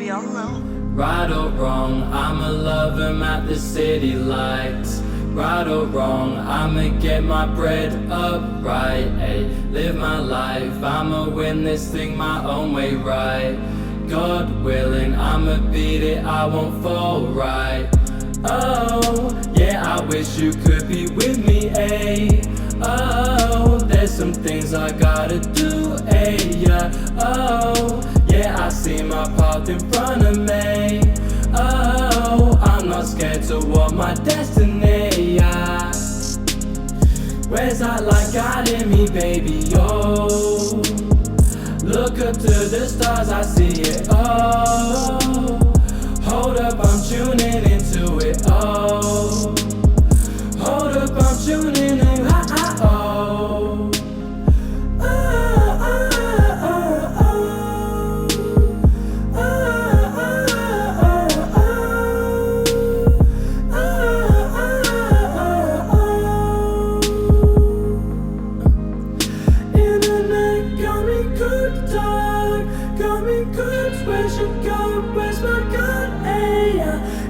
we all know. Right or wrong, I'ma love him at the city lights. Right or wrong, I'ma get my bread up right, ayy. Live my life, I'ma win this thing my own way, right. God willing, I'ma beat it, I won't fall, right. Oh, yeah, I wish you could be with me, ayy. Oh, there's some things I gotta do, ayy, yeah. Oh, yeah, I see my path in front of me. Oh, I'm not scared to walk my destiny, yeah. Where's that light guiding me, baby, oh. Look up to the stars, I see it, oh. Hold up, I'm tuning into it, oh. Hold up, I'm tuning in, oh. Where's your God? Where's my God? Ay,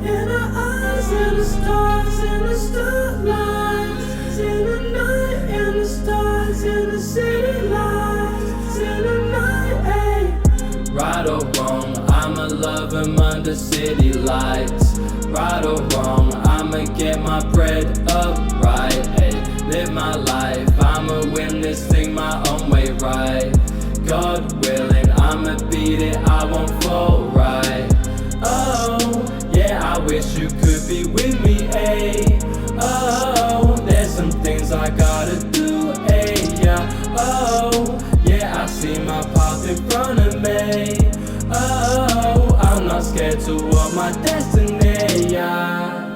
in the eyes, in the stars, in the starlights, in the night, in the stars, in the city lights, in the night, ay. Right or wrong, I'ma love him under city lights. Right or wrong, I'ma get my bread up right, ay. Live my life, I'ma win this thing my own way, right. God willing, I'ma beat it, I won't fall, right. Oh, yeah, I wish you could be with me, ayy. Oh, there's some things I gotta do, ayy, yeah. Oh, yeah, I see my path in front of me. Oh, I'm not scared to walk my destiny, yeah.